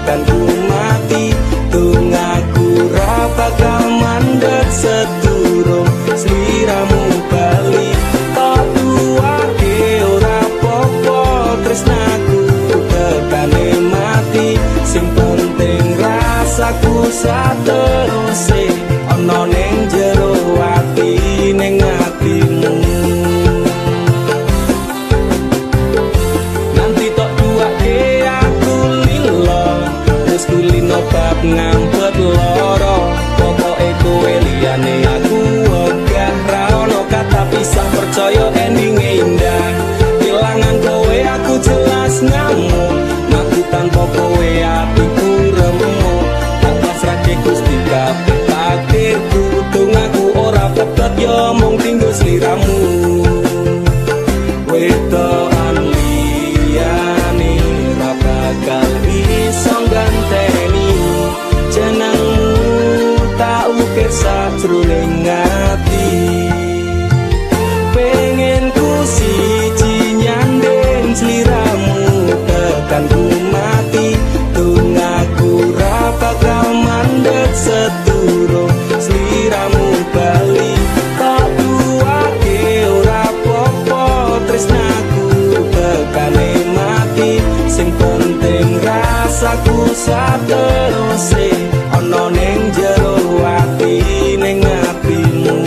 tekan ku mati. Tungaku ra bakal mandek sedurung sliramu bali. Tak duwake ora popo tresnaku tekane mati. Sing penting rasaku sateruse ana ning jero ati ning atimu. Nanti tok duwake aku lilo wis kulino bab ngampet loro. Pokoke kowe liyane aku wegah ra ono kata pisah percaya endinge indah. Kelangan kowe aku jelas ngamuk, mati tanpa kowe atiku remuk. Tak pasrahke Gusti kabeh takdirku, dongaku ora petet yo mung tinggo sliramu. Wedokan liyane ra bakal iso ganteni jenengmu, tak ukir sajroning ati. Pengen ku siji nyandeng sliramu tekan ku mati. Tungaku ra bakal mandek sedurung sliramu bali. Tak duwake ora popo tresnaku tekane mati. Sing penting rasaku sateruse ana ning jero ati ning atimu.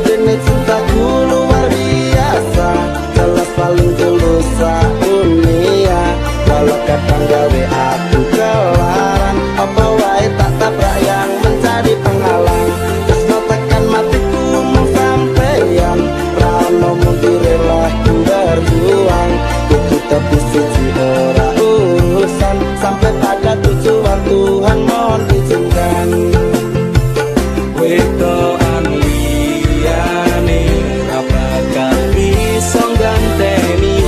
Dene cintaku luar biasa, jelas paling tulus dunia. Walau kadang gawe aku kelaran, apa wae tak tabrak yang mencari penghalang. Terus no tekan matiku mau sampeyan, rano mundire lah ku berjuang. Itu tapi siji ora urusan, sampai pada tujuan Tuhan mohon izinkan. Wedokan liyane ra bakal iso ganteni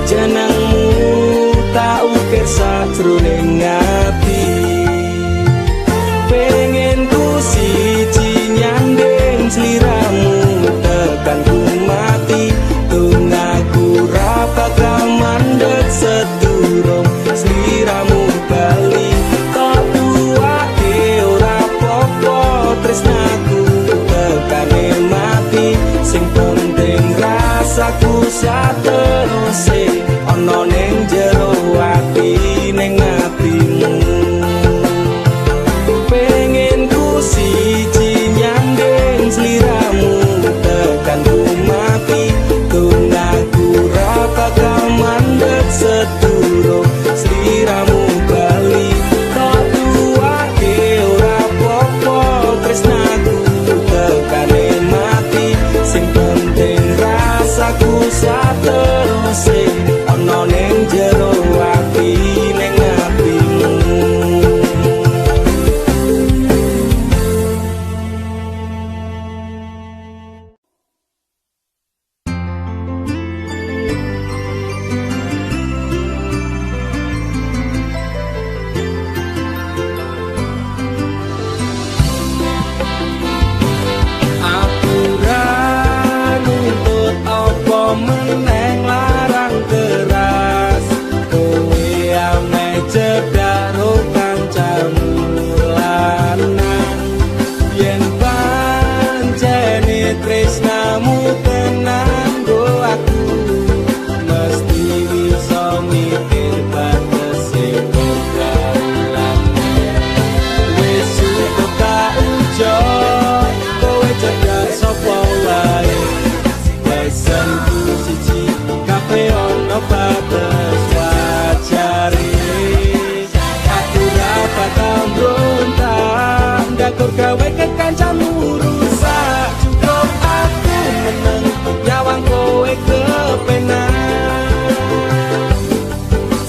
jenengmu, tak ukir sajroning ati. Pengen ku siji nyandeng sliramu tekan ku mati. Tungaku ra bakal mandek sedurung sliramu bali. Tak duwake ora popo tresnaku tekane mati. Sing penting rasaku sateruse ana ning jero ati ning atimu. Pengen ku siji nyandeng sliramu tekan ku mati. Tungaku ra bakal mandek sedurung sliramu bali. Tak duwake ora popo tresnaku tekane mati. Sing penting rasaku sateruse ana ning jero ati ning atimu. Aku ra nuntut apa meneng larang keras. Kowe ame cedak ro kancamu lanang. Yen pancene tresnamu tenan go aku, mesti iso mikir batese pergaulan. Wis cukup tak ujo kowe cedak sapa wae. Pesenku siji kafe ono batas wajare. Aku ra bakal mbrontak ndakur gawe kekancamu rusak. Cukup aku meneng nyawang kowe kepenak.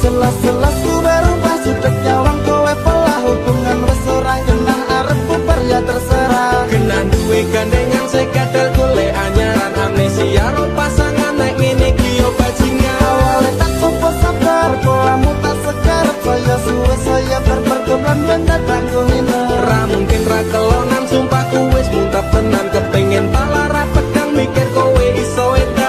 Selas-selas ku berubah sudut nyawang kowe pola. Hubungan wis ora genah arep bubar ya terserah. Genah duwe gandengan sekadal golek anyaran. Amnesia ro pasangan nek ngene iki yo bajingan. Awale tak sopo sabar polamu tak segar. Saya suwe saya berpergaulan mendadak ngene. Ra mungkin ra kelonan sumpahku wis muntap tenan. Kepengen pala ra pedang mikir kowe iso edan.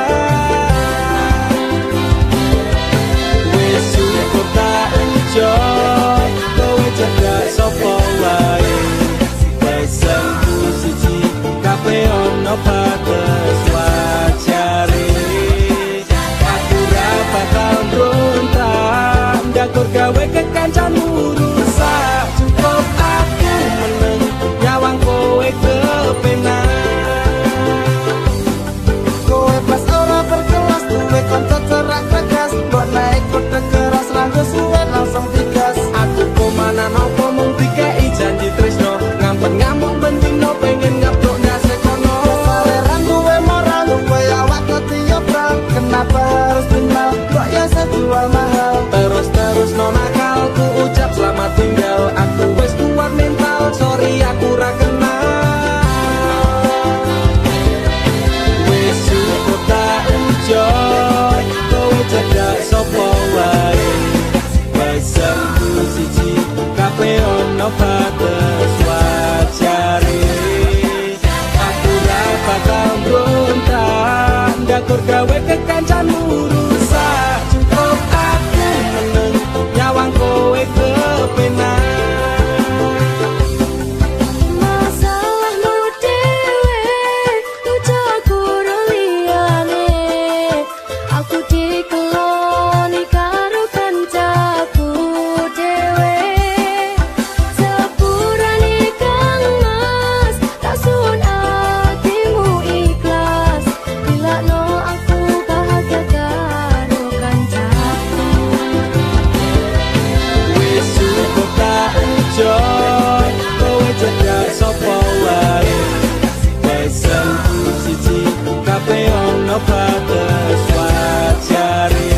batas wajare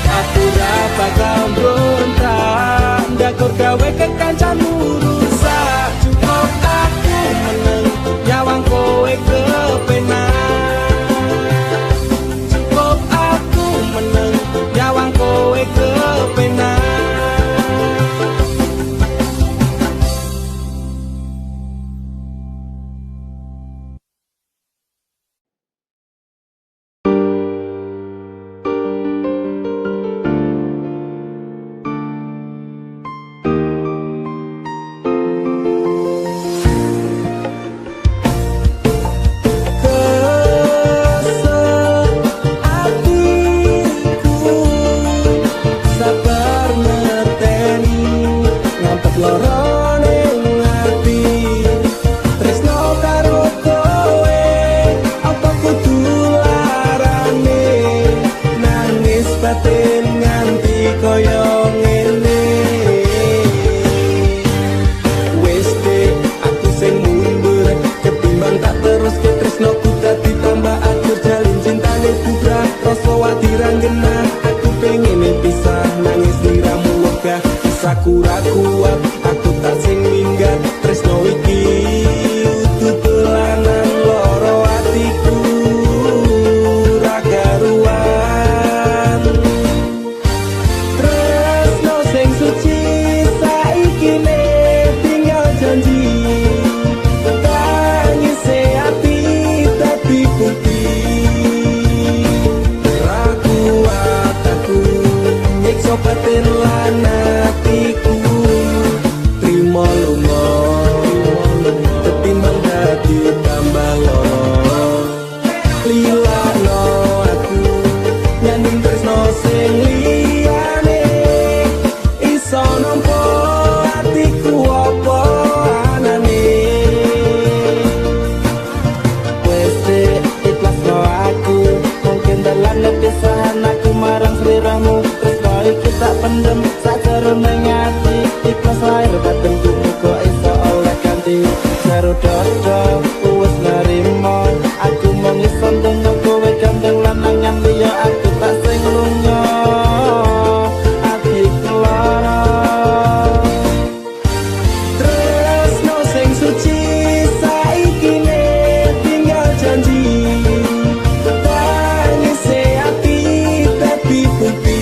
aku ra bakal brontak ndakur gawe kekancanmu rusak cukup aku meneng nyawang kowe kepenak cukup aku meneng nyawang kowe kepenak. Sakura kuat, aku tak sing minggat tresno iki utuh telanan loro atiku ra karuan tresno sing suci saiki ne tinggal janji tangise ati tapi putih ra kuat aku nyiksa batin lan atiku trimo lunga ketimbang dadi tambah loro lilano aku nyanding tresno sing liyane iso nampa atiku apa anane wes ikhlas no aku mungkin dalam kepisahan aku marang seliramu tresno iki tak pendem ning ati ikhlas lahir batin muga iso oleh ganti seru dodo wis nerimo aku mung iso ndonga kowe gandeng lanang nyambi ya aku tak sing lunga ati lara tresno sing suci saiki ne tinggal janji tangise ati tapi putih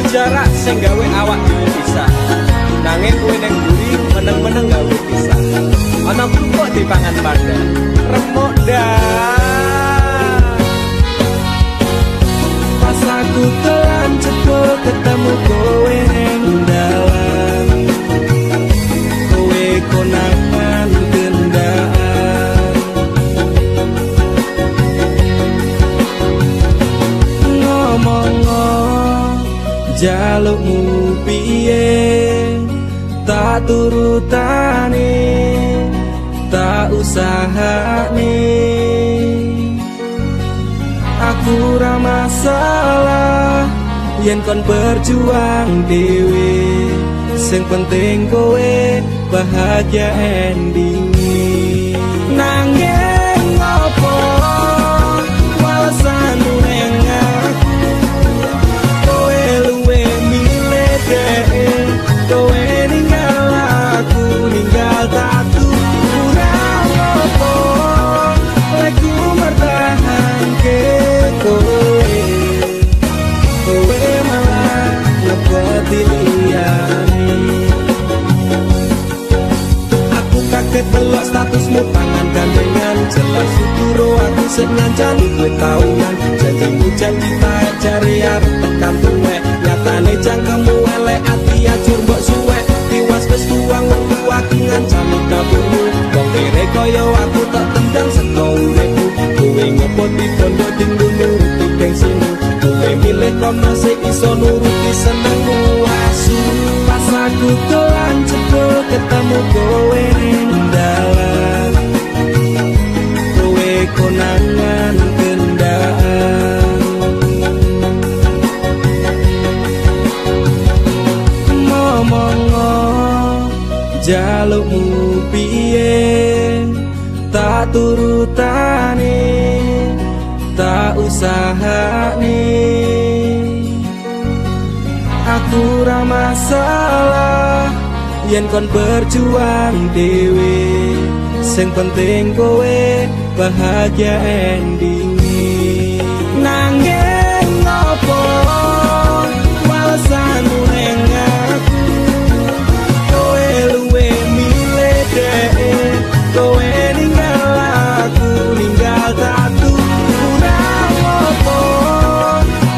jarak sing gawe awak dhewe pisah nanging kowe ning mburi meneng-meneng gawe pisah ana kok dipangan padha remuk dah pas aku telan cepet ketemu kowe ning dalan kowe konangan gendaan ngomong jalukmu piye tak turutane tak usahane masalah yen kon berjuang dewe, sing penting kowe bahagia ending. Nanging ngopo walesanmu neng aku, kowe luwe milih dhewe, kowe ninggal aku ninggal tatu. Kurang ngopo aku mertahanke kowe, kowe malah ngepoti liyane. Aku kaget delok statusmu tangan gandengan, jelas syukuro aku sing ngancani kowe tahunan. Janjimu janji tak cari arep tekan tuwe, nyatane cangkemmu elek ati ajur mbok suwek. Tiwas wis tuang wong aku ngancani kabehmu, wong kere kaya aku tak tendang saka uripku. Kowe ngepoti bondo dinggo nuruti gengsimu, kowe milih kono sing iso nuruti senengmu asu. Pas aku dolan cepul ketemu kowe ning dalan, kowe konangan kendaan. Momongo jalukmu piye tak turutane, tak usahane. Aku ra masalah yen kon berjuang dewe, sing penting kowe bahagia ending. Nanging ngopo walesanmu neng aku, kowe luwe milih dhewe, kowe ninggal aku ninggal tatu. Kurang ngopo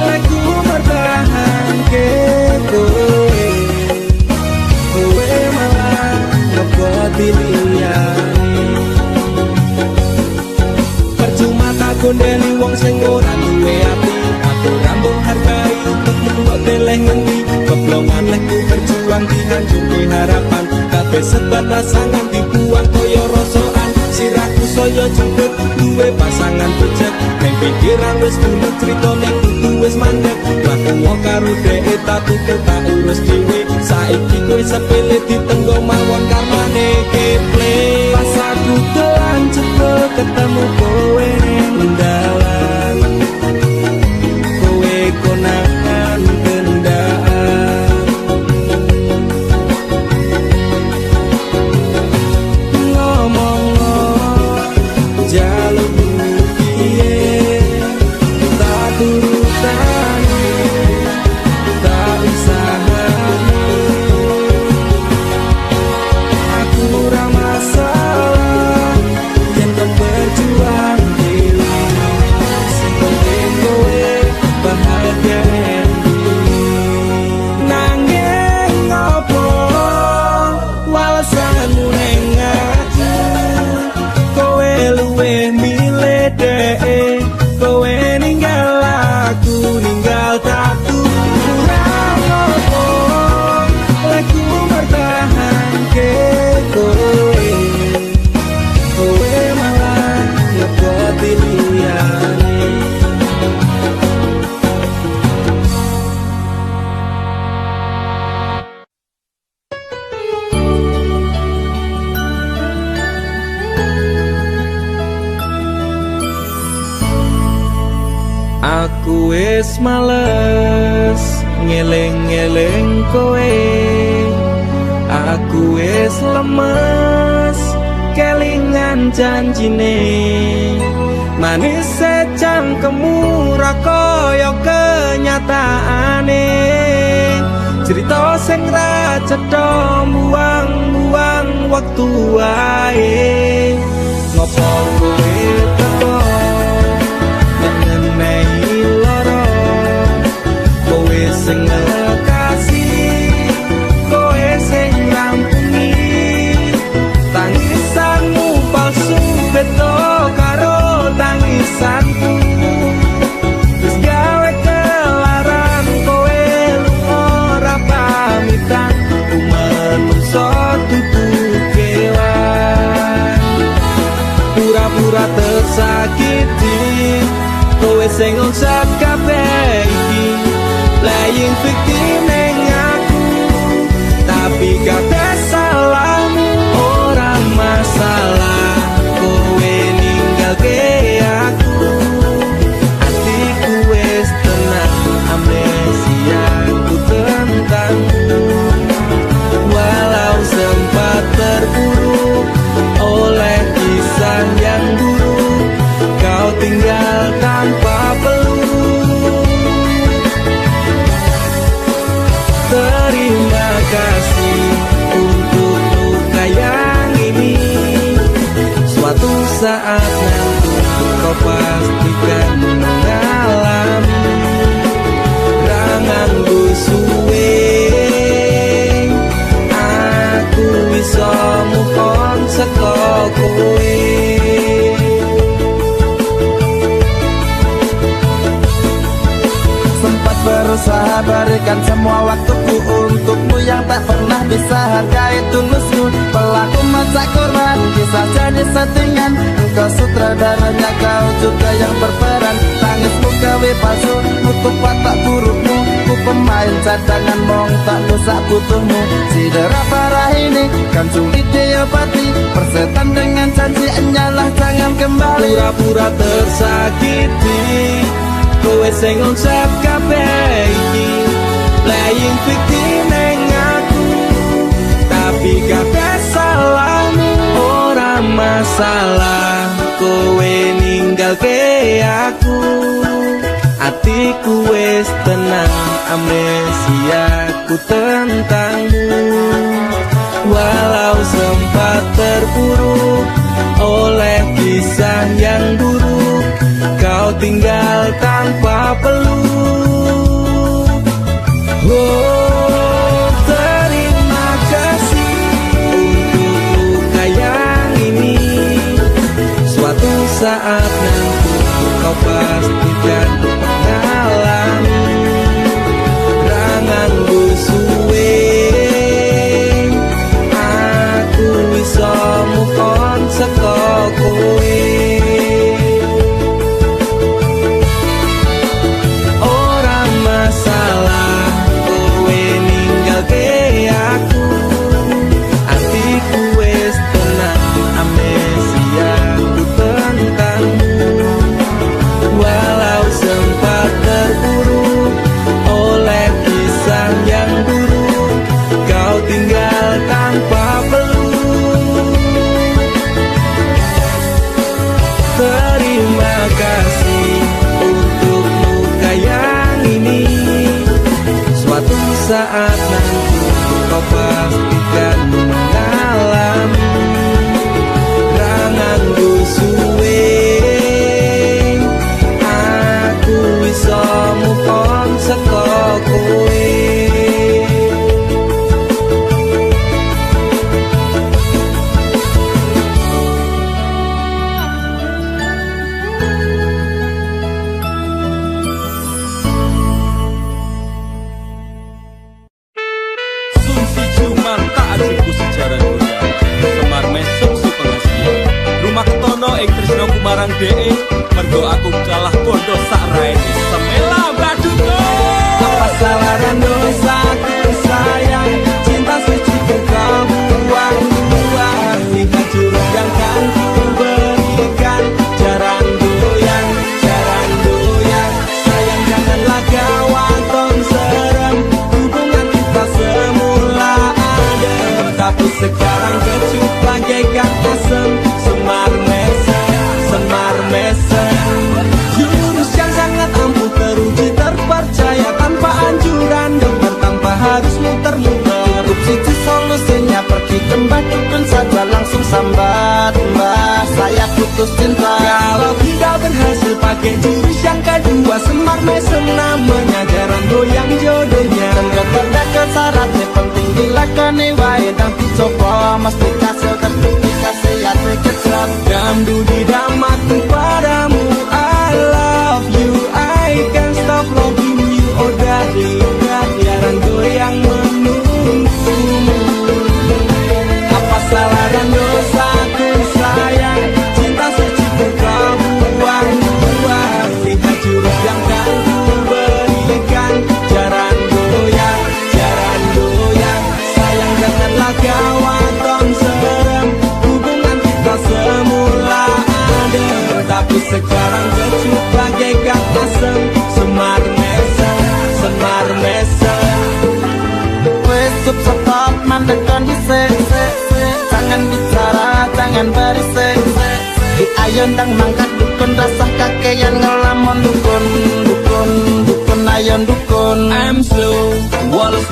aku mertahanke kowe, kowe malah ngepoti liyane. Percuma tak gondeli wong sing ora duwe ati, aku ra mbok hargai untukmu kok deleh ngendi. Keblongan lekku berjuang dihancurke harapan, kabeh sebatas sangan dibuang kaya rosokan. Sirahku saya jemput duwe pasangan bejek, ning pikiran wis bulet critane kudu wis mandek. Laku wong karo dhek tak tuku tak urus dhewe, saiki kowe sepele ditenggo mawon karmane keple. Pas aku dolan cepet ketemu kowe ning dalan, kowe konangan kendaan. Ngomong jalukmu piye tak turutane, tak usahane. Aku ra masalah yen kon berjuang dewe, sing penting kowe bahagia ending. Nanging ngopo walesanmu neng aku, kowe luwe milih dhewe, kowe ninggal aku ninggal tatu. Kurang ngopo aku mertahanke kowe, kowe malah ngepoti liyane. Aku wis males ngeling-eling kowe, aku wis lemes kelingan janjine. Manis secangkemmu ra kaya kenyataane, cerita sing ra cetha buang-buang waktu wae. Ngopo kowe teko mengenai loro, kowe sing kasih, kowe sing rampungi. Tangisanmu palsu beda karo tangisanku, wis gawe kelaran kowe ora pamitan. Ku menungso dudu kewan, pura-pura tersakiti, kowe sing ngonsat kabeh tinggal tanpa peluru. Terima kasih untuk luka yang ini. Suatu saat nanti kau pastikan mengalami rangan suwe. Aku bisa move on saka kowe. Berusaha berikan semua waktuku untukmu yang tak pernah bisa hargai tulusmu. Pelaku masa korban, kisah jadi settingan. Engkau sutradaranya, kau juga yang berperan. Tangismu gawe palsu, nutup watak burukmu. Ku pemain cadangan, mong tak dosa butuhmu. Sidera parah ini kan sulit diobati. Persetan dengan janji, enyalah jangan kembali. Pura-pura tersakiti, kowe sing ngonsep kabeh iki, playing victim neng aku. Tapi kabeh salahmu, ora masalah kowe ninggalke aku. Atiku wis tenang, amnesiaku tentangmu. Walau sempat terpuruk oleh kisah yang buruk, kau tinggal tanpa peluk. Oh, terima kasih untuk luka yang ini. Suatu saat nanti kau pastikan mengalami rangan suwe. Aku bisa move on saka kowe. Saat nanti kau pastikan mengalami rangan suwe. Aku bisa move on saka kowe. Marang DE mergo aku kalah bodoh sak raine semela baduto. Apa salah dan dosaku sayang, cinta suci kau buang-buang. Jika jurus yang kan ku berikan, jarang goyang, sayang janganlah gawat tong serem. Hubungan kita semula adem, tapi sekarang kecut bagaikan asem. Jurus yang sangat ampuh, teruji, terpercaya, tanpa anjuran dokter, tanpa harus muter-muter. Subsidi solusinya pergi ke mbah dukun saja, langsung sambat, mbah saya putus cinta. Kalau tidak berhasil pakai jurus yang kedua, Semar Mesem namanya, jarang goyang jodohnya. Dan dokter syaratnya penting dilakoni wae, dan dicoba mesti hasil terbukti kasih hati kecil. Damdu di damatku padamu, I love you, I can't stop loving you. Oh darling, jarang goyang menunggu. Apa salah dan dosaku sayang, cinta suci kau buang-buang. Lihat jurus yang kan ku berikan, jarang goyang, sayang janganlah gawat tong serem. Hubungan kita semula adem, tapi sekarang kecut bagaikan asem. Semar mesem wes stop mandekan disek. Jangan bicara, jangan berisik. Di ayun dang mangkat dukun rasah kakean ngelamun dukun dukun dukun ayon dukun. I'm slow,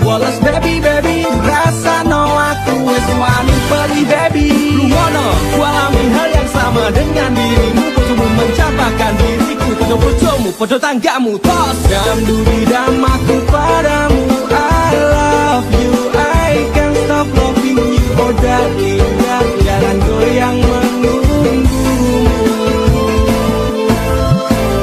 Wallace baby rasa no aku wis wani pergi baby. Lu ngono, ku alami hal yang sama dengan dirimu. Bojomu mencapakan diriku, bojo-bojomu, bojo tanggamu. Tos dam duri dam aku padamu. I love you, I can't stop loving you. Oh darling, jangan goyang menunggumu.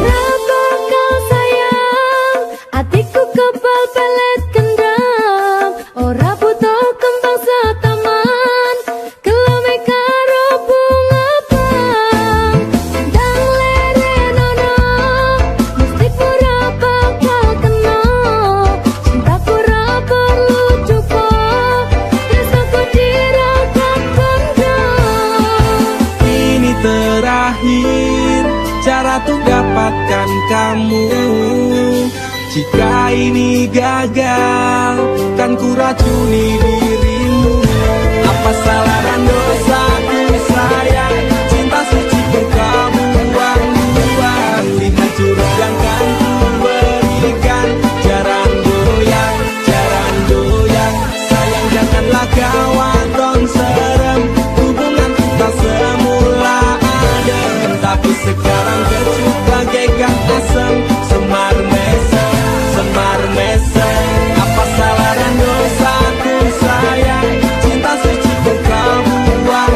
Rapa kau sayang, hatiku kebal pelet kendam. Ora butuh kembang setaman, kelame karo bunga pang. Dang lere nono, mesti pura bakal kena. Cintaku ra perlu cukup, rasaku dirakat pendam. Ini terakhir cara untuk dapatkan kamu. Jika ini gagal, kan ku racuni dirimu. Apa salah dan dosaku sayang, cinta suci kamu buang-buang. Lihat jurus yang kan ku berikan, jarang goyang, sayang janganlah kawan serem. Hubungan kita semula adem, tapi sekarang kecut bagaikan asam. Semar mesem, apa salah dan dosaku sayang, cinta suci kamu buang.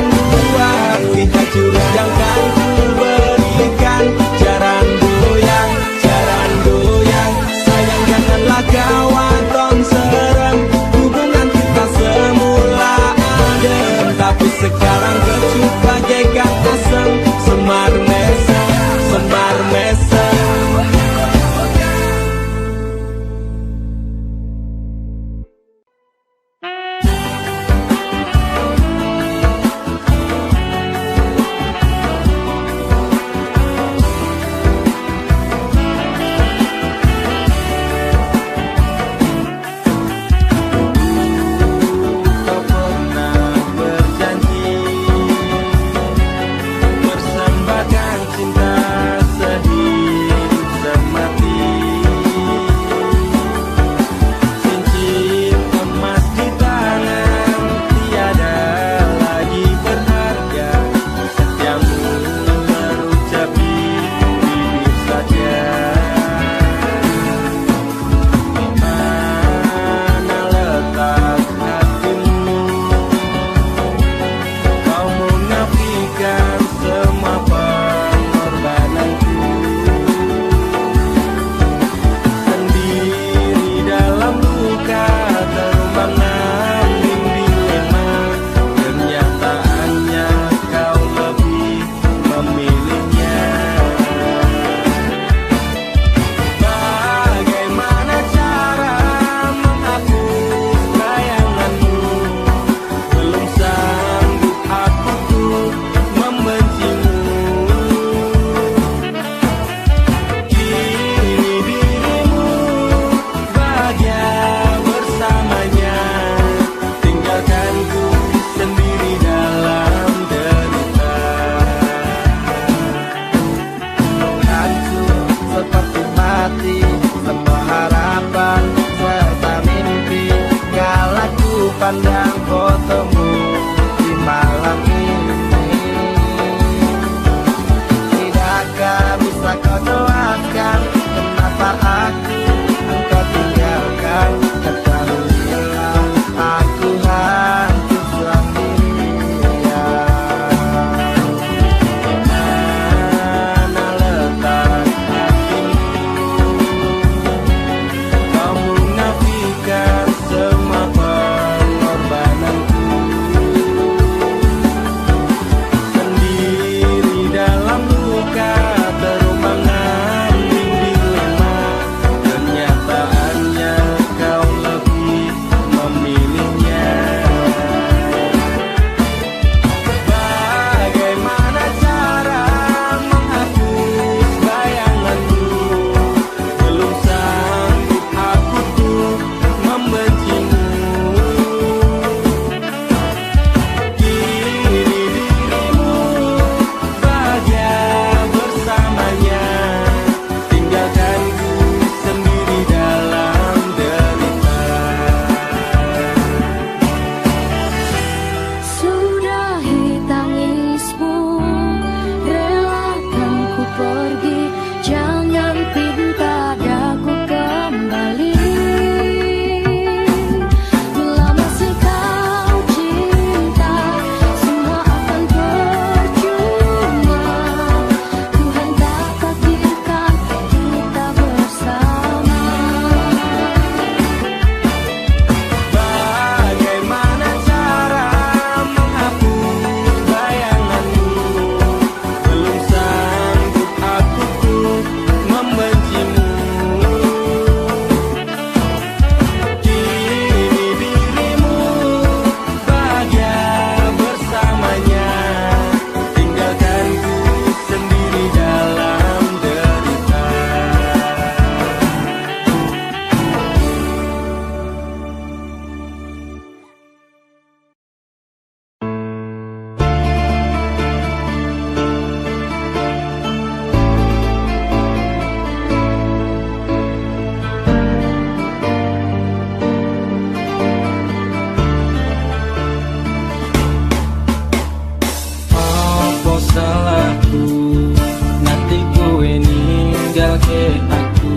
kowe ninggalke aku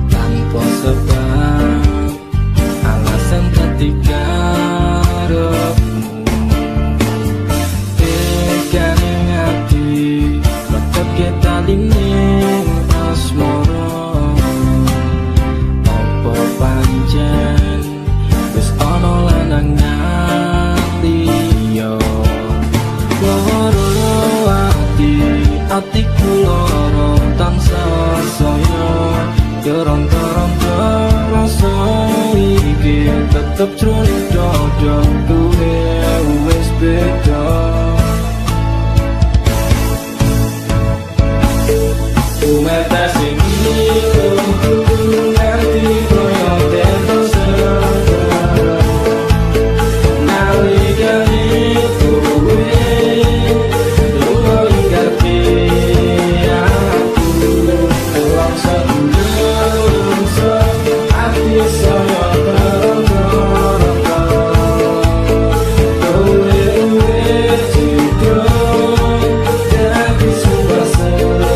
tanpa sebab, alasan ketika rohmu tekane ngati tetep kita lining asmara. Apa pancen wis ana lanangan liya loro atiku loro tansah saya kerong-kerong terasa iki tetep jroning dada kowe wis beda. Umeta sing ngerti koyo terus nalikane kowe lunga ngerti aku lang sedulur ati saya terong-terong kowe wis citra dadi sumber setiamu.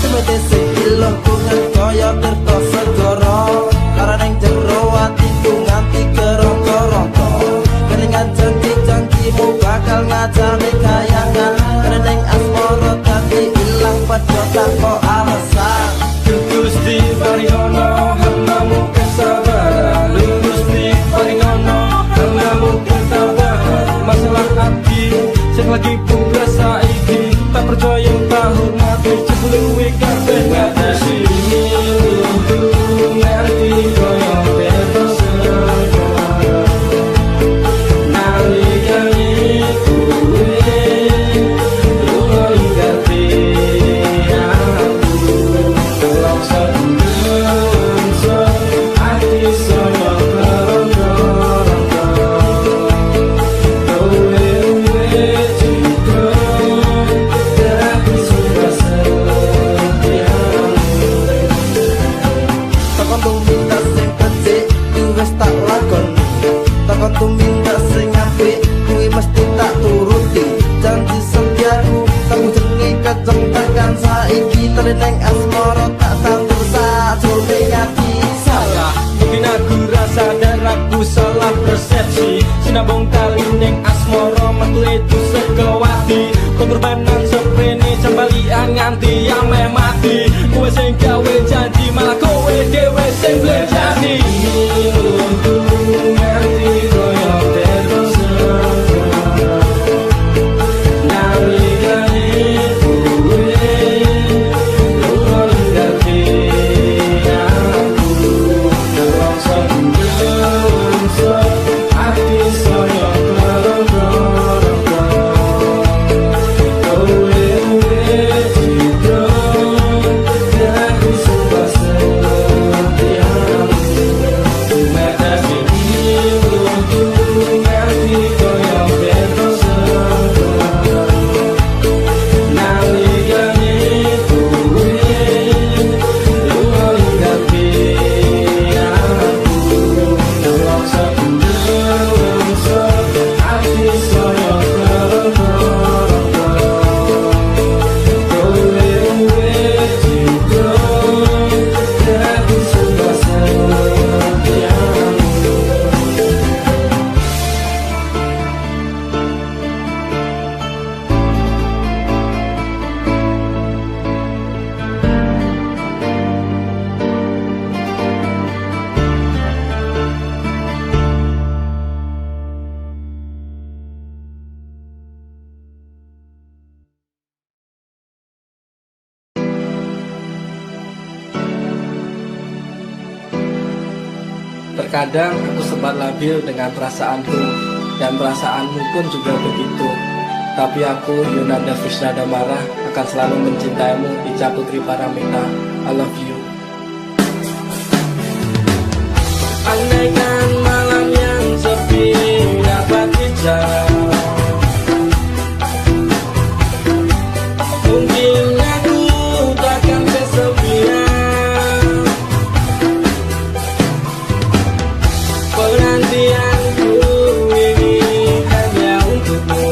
Semete sikilo kungan kaya tirta segara karaning jero atiku nganti kerong-kerong keringan janji-janjimu bakal ngajani kayangan karaning asmara dadi ilang padha tanpa alasan. Gusti paringono hambamu kesabaran, Gusti paringono hambamu kesabaran. Masalah hati sing lagi buka saiki tak percaya tak hormati jebule kabeh ngatasi ngerti koyo bebas nalikane kowe lunga ngerti aku lang sedulur ati saya kerong-kerong kowe wis citra dadi sumber setiamu. Takon tumindak sing becik kuwi wis tak lakoni, takon tumindak sing apik kuwi mesti tak turuti. Janji setiaku tak jenenge keceng tekan saiki teleneng asmara tak tandur sajroning ati saya. Mungkin aku rasa dan aku salah persepsi sinabung kali ning asmara metu itu sekawati kontrabanan seprene jambalian nganti ameh mati kowe sing gawe janji malah kowe dhewe sing blenjani ngerti koyo terus nalikane kowe lunga ngerti aku lang sedulur ati saya kerong-kerong kowe wis citra dadi sumber setiamu. Meta sing ngerti koyo bebas nalikane kowe lunga ngerti aku lang sedulur ati saya kerong-kerong kowe wis citra dadi sumber setiamu. Terkadang aku sempat labil dengan perasaanku dan perasaanmu pun juga begitu. Tapi aku, Yunanda Fisnada Marah, akan selalu mencintaimu, Ica Putri Paramita. I love you. Andaikan malam yang sepi dapat dijauh, mungkin aku takkan kesepian. Penantianku ini hanya untukmu.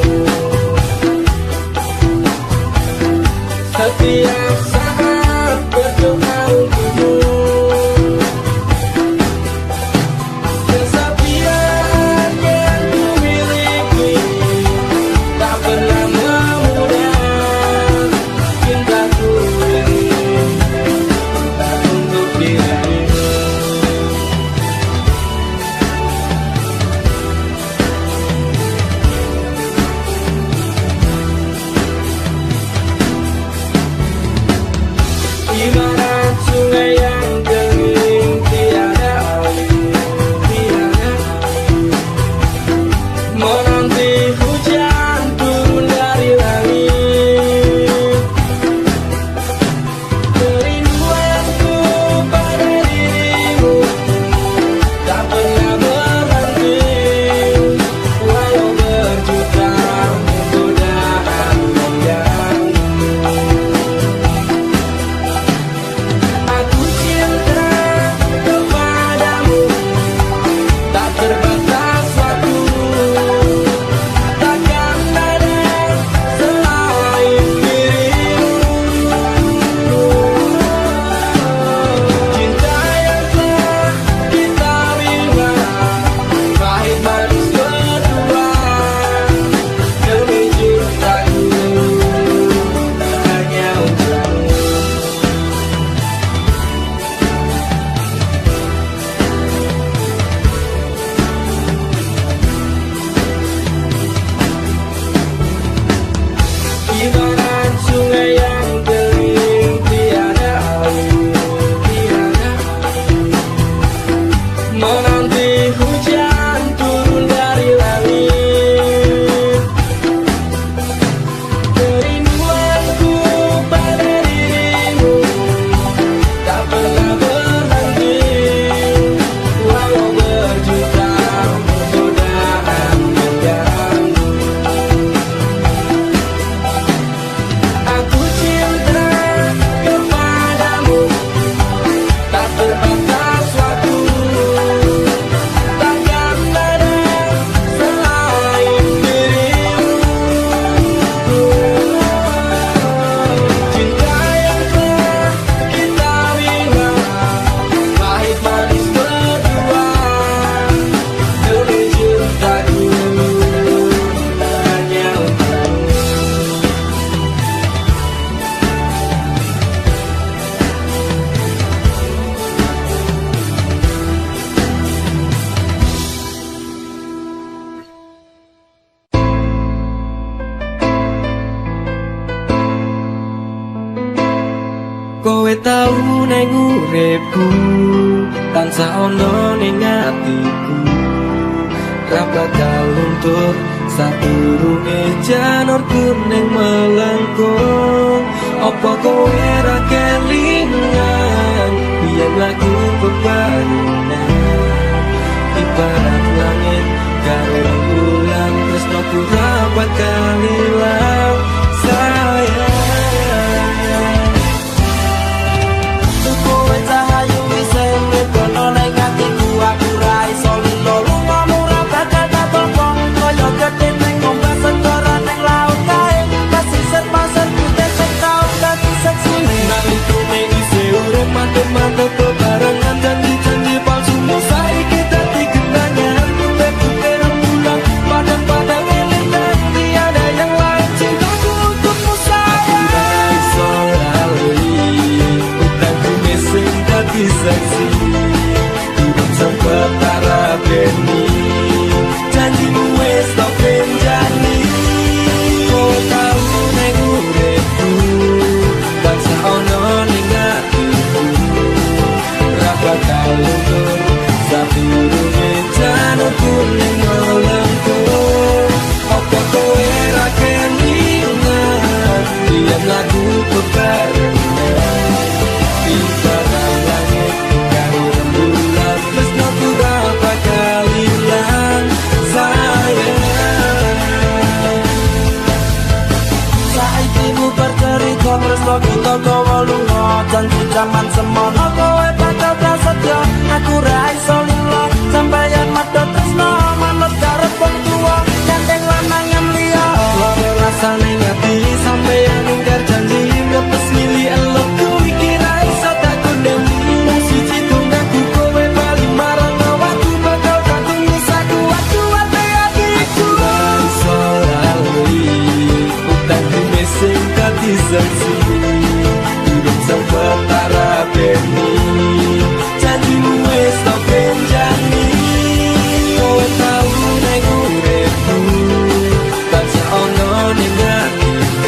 sungai yang kering tiada air, menanti hujan turun dari langit. Kerinduanku pada dirimu tak pernah berhenti, walau berjuta godaan mengganggu. Aku cinta kepadamu, tak terbatas waktu, takkan ada selain dirimu. Cinta yang telah kita bina, pahit manis berdua, demi cintaku hanya untukmu. Kowe tau neng uripku, tansah ono ning atiku, ra bakal luntur sadurunge janur kuning melengkung. Apa kowe ra kelingan biyen lagu bebarengan, ibarat langit karo rembulan, tresnoku ra bakal ilang sayang. Kowe cahayu wise mlebu ning atiku, aku ra iso lilo lungamu ra bakal katompo, kaya gedhe ning ombak segara ning laut kae, pasisir-pasir putih sing tau dadi seksi. Nalika isih urip mantep-mantep bebarengan, janji-janji palsumu saiki dadi kenangan. Putih-putih rembulan, padang-padang elintang, tiada yang lain cintaku untukmu sayang. Aku ra iso lali utangku sing dadi seksi, hidup sempet tarapeni, janjimu wis tak benjani. Kowe tau neng uripku, tansah ono ning atiku, ra bakal luntur sadurunge janur kuning melengkung. Apa kowe ra kelingan biyen lagu bebarengan, ibarat langit karo rembulan, tresnoku ra bakal ilang sayang. Saiki bubar cerita tresno kita gawa lunga, janji jaman semono kowe bakal prasetyo, aku ra iso lilo sampeyan medhot tresno manut karep wong tuwa, gandeng lanangan liya loro rasane ngati sampeyan ingkar janji ngepes mili elokku iki ra iso tak kondeni. Mung siji tunggaku kowe bali marang awakku, bakal gantung sakuat-kuat hatiku. Aku ra iso lali utangku sing dadi seksi, hidup sempet tarapeni, janjimu wis tak benjani. Kowe tau neng uripku, tansah ono ning atiku,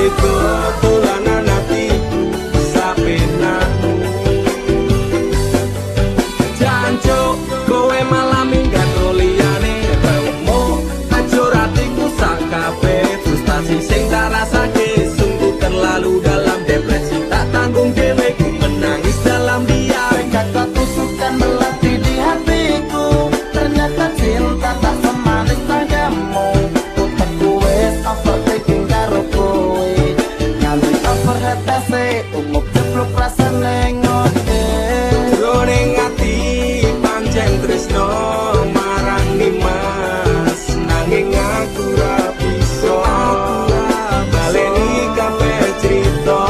tega dolanan atiku sapenaku. Jancuk kowe malah minggat liyane remo, ajur atiku sak kabeh frustasi sing tak rasake. Sungguh terlalu dalam depresi, tak tanggung dhewe ku menangis dalam diam. Kata tusukan melatih di hatiku, ternyata cinta tak semanis padamu. Utekku wes overthinking karo kowe, nganti overhatase umuk jeblok rasane ngote. Jroning ati pancen tresno marang Nimas, nanging aku ra bisa baleni kabeh crita.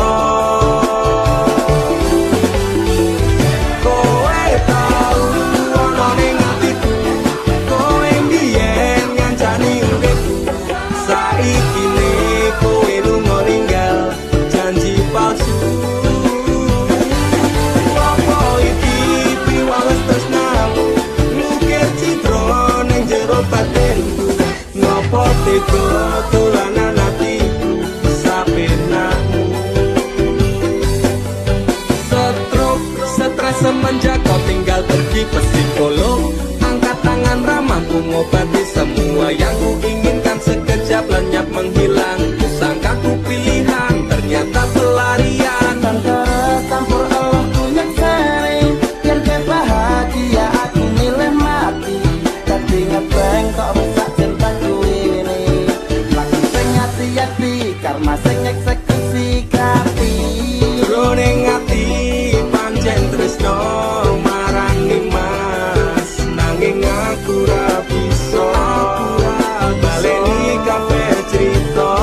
Kowe tau ana ning atiku, kowe mbiyen ngancani uripku. Saiki ne kowe lunga ninggal janji palsu. Apa iki piwales tresnamu, ngukir citra ning jero batinku. Ngopo tega dolanan atiku sapenaku. Stroke, stres semenjak kau tinggal pergi psikolog. Angkat tangan ramahku ngobati semua yang ku inginkan, sekejap lenyap menghilang. Kusangka ku pilihan, ternyata pelarian. Antara campur Allah ku nyekseni, biar ke bahagia aku milih mati. Tapi ngebeng kok rusak cintaku ini, lagu sing hati-hati karma sing eksekusi kati. Jroning ati pancen tresno marang Nimas, nanging aku ra bisa baleni kabeh crita.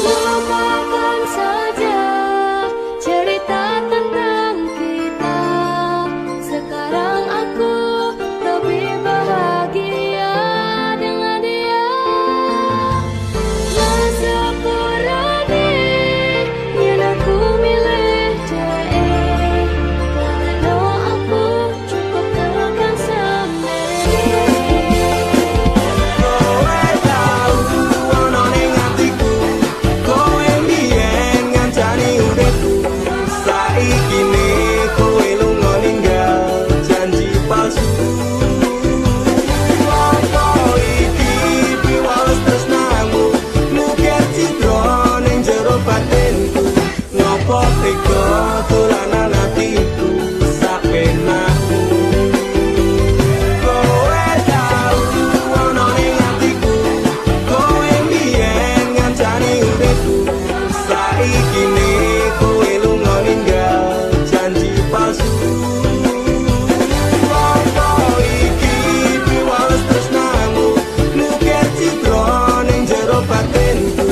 Lupakan saja cerita tentang kita. Sekarang aku lebih bahagia dengan dia. Masyukurani yang aku milih dia. Kalau aku cukup tekan sendiri. Kowe tau ana ning atiku, kowe mbiyen ngancani uripku. Saiki ne kowe lunga ninggal janji palsu. Apa iki piwales tresnamu, ngukir citra ning jero batinku. Ngopo tega dolanan atiku sapenaku. Kowe tau ana ning atiku, kowe mbiyen ngancani uripku. Saiki ne kowe lunga ninggal janji palsu. Apa iki piwales tresnamu, ngukir citra ning jero batinku.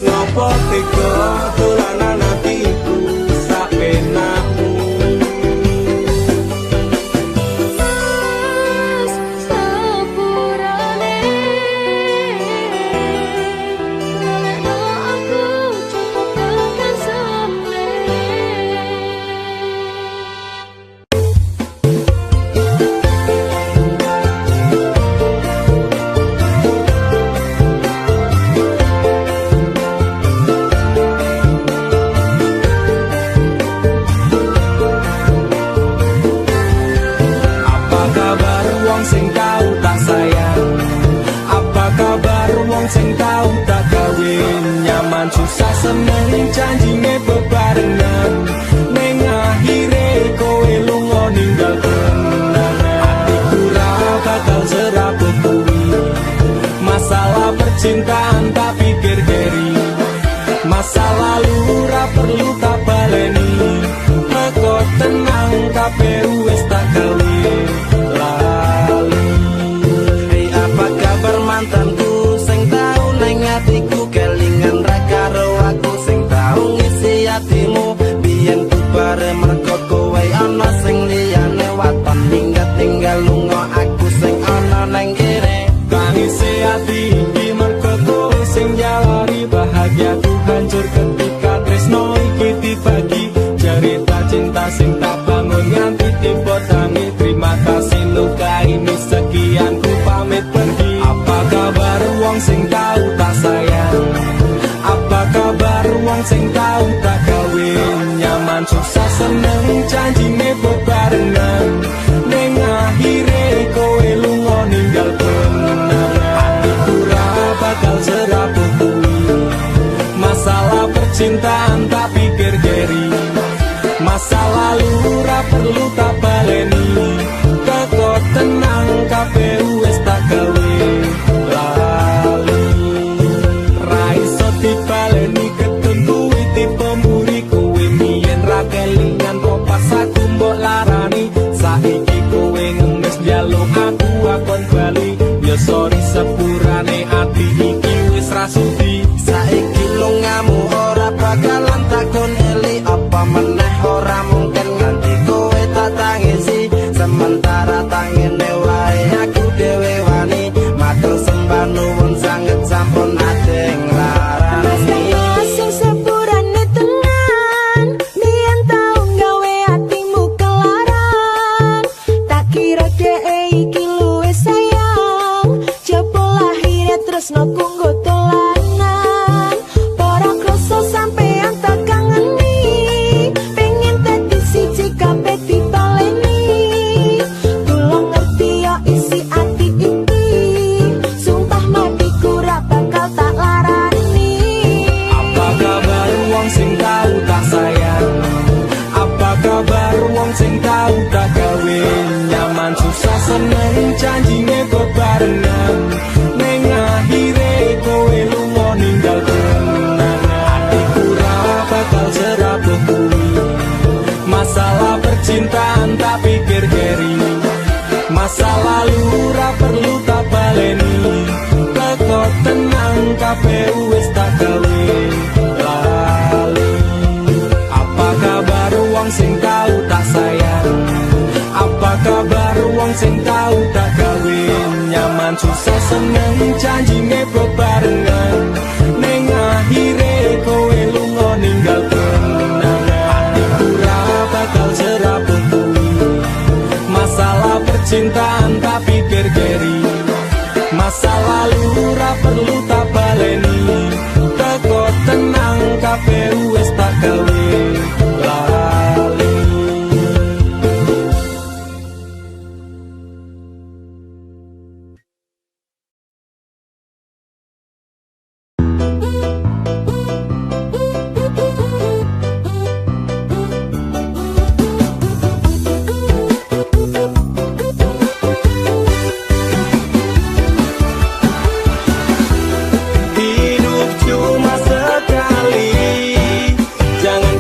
Ngopo tega dolanan atiku sapenaku. Mas, sepurane ngalekno aku cukup tekan sendiri. Apa kabar wong sing tau tak sayang? Apa kabar wong sing tau tak kawin? Nyaman susah seneng janjine bebarengan, ning akhire kowe lunga ninggal kenangan. Atiku ra bakal serabut kuwi, masalah percintaan tak pikir keri. Masa lalu ra perlu tak baleni, meko tenang kabeh wis tak gawe lali. Hei, apa kabar mantanku sing tau neng hatiku, kelingan ra karo aku sing tau ngisi hatimu. Biyen ku bare mergo kowe ana sing liyane, waton minggat tinggal lunga aku sing ana neng kene. Tangise ati iki mergo kowe sing jalari bahagiaku hancur ketika tresno iki dibagi. Cerita cinta sing tak bangun nganti tiba tangi. sing tau tak gawe nyaman susah seneng janjine bebarengan ning akhire kowe lunga ninggal kenangan hatiku ra bakal serapuh kuwi masalah percintaan tak pikir keri masa lalu ra perlu tak baleni teko tenang kabeh wis tak gawe lali ra iso dibaleni ketentuwi tipe mburi kowe mien ra kelingan kok pas aku mbok larani saiki kowe ngemis njaluk aku akon bali ya sorry sepurane ati iki wis ra sudi Saiki lungamu ora bakalan takon eli apa meneh ora mungkin nganti kowe tak tangisi sementara tangine wae aku dhewe wani matur sembah nuwun sanget sampun adeng larani Sing sepurane tenan biyen tau gawe atimu kelaran tak kira dhek iki luwih sayang jebul akhire tresno kanggo dolanan para kroso sampean tak kangeni pengen dadi siji kabeh dibaleni tulung ngerti yo isi ati iki sumpah matiku ra bakal tak larani. apa kabar wong sing tau tak sayang apa kabar wong sing tau tak gawe nyaman susah seneng janjine bebarengan ning akhire kowe lunga ninggal kenangan hatiku ra bakal serapuh kuwi masalah percintaan tak pikir keri masa lalu ra perlu tak baleni teko tenang kabeh wis tak gawe lali apa kabar wong sing tau tak sayang apa kabar wong sing tau tak gawe nyaman susah seneng janjine bebarengan ning akhire kowe lunga ninggal kenangan hatiku ra bakal serapuh kuwi masalah percintaan tak pikir keri masa lalu ra perlu tak baleni teko tenang kabeh wis tak gawe lali hidup cuma sekali jangan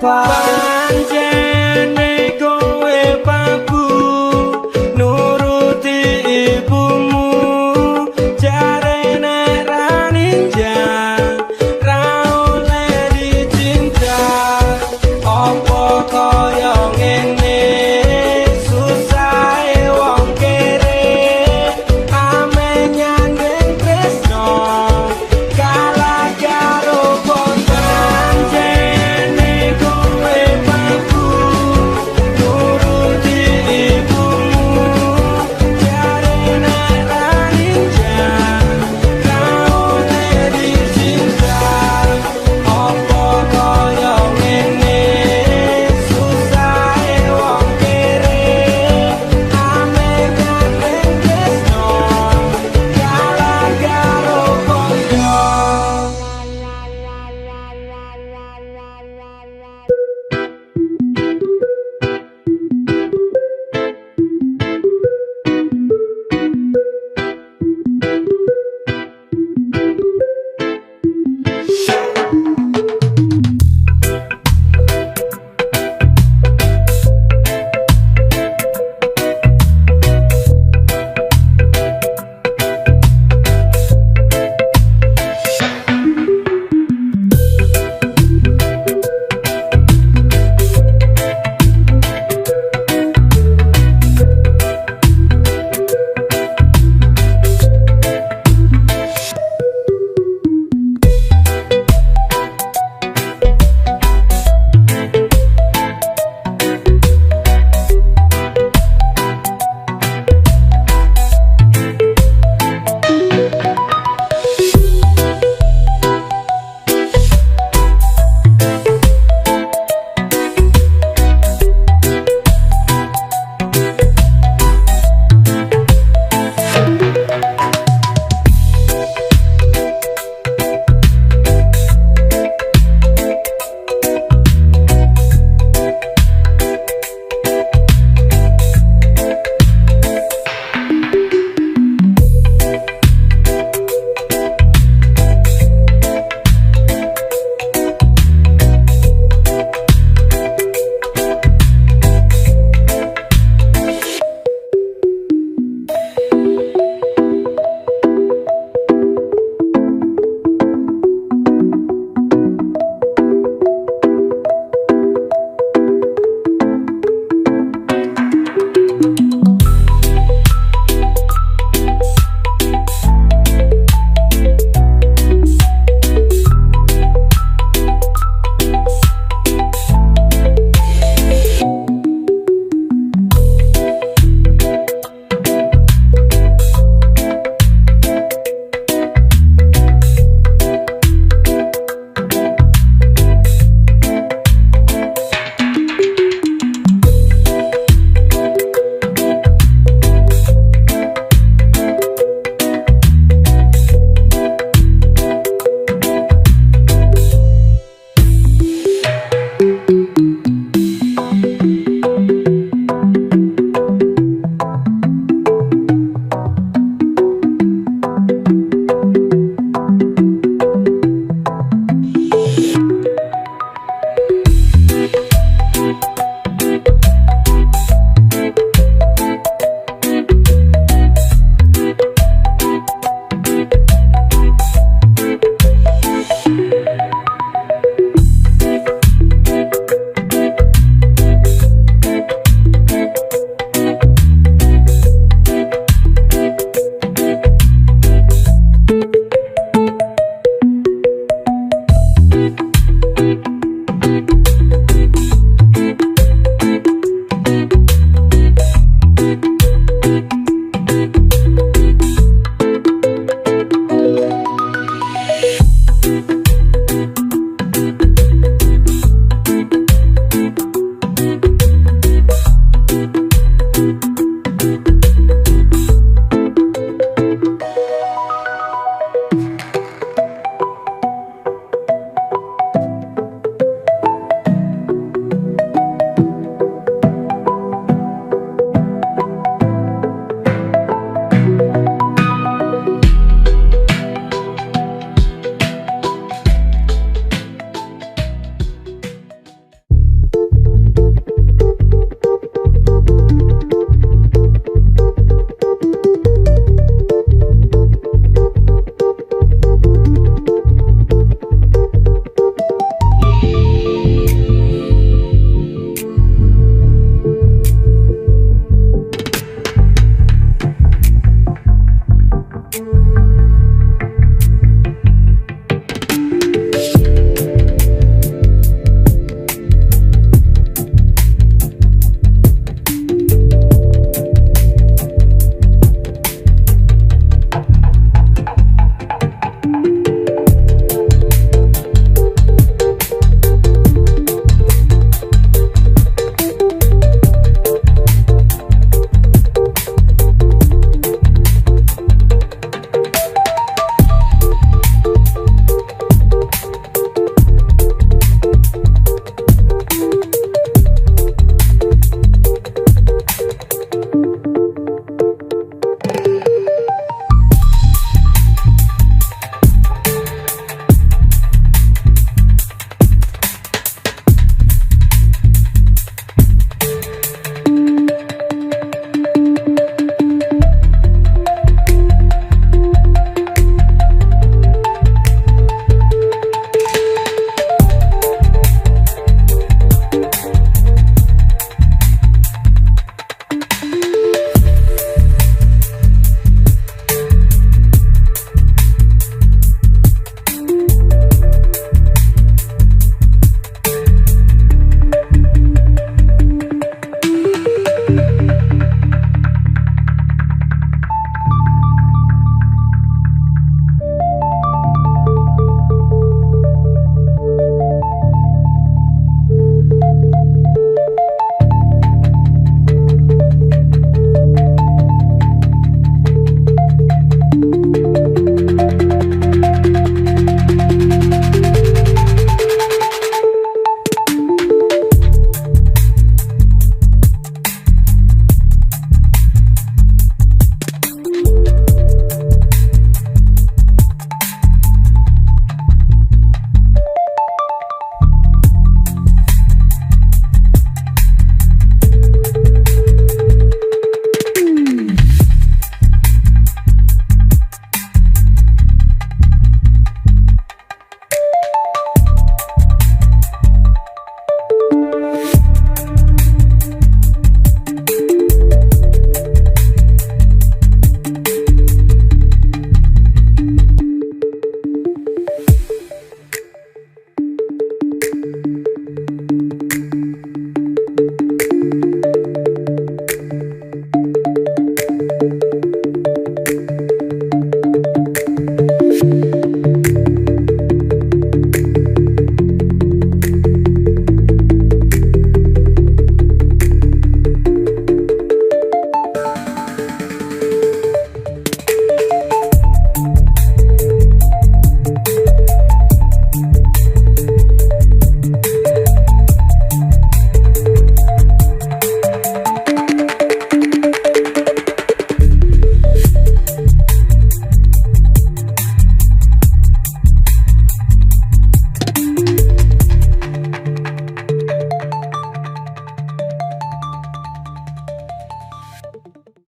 Pancene kowe pabu nuruti ibumu, jarene ra ninja ra oleh dicinta, apa kaya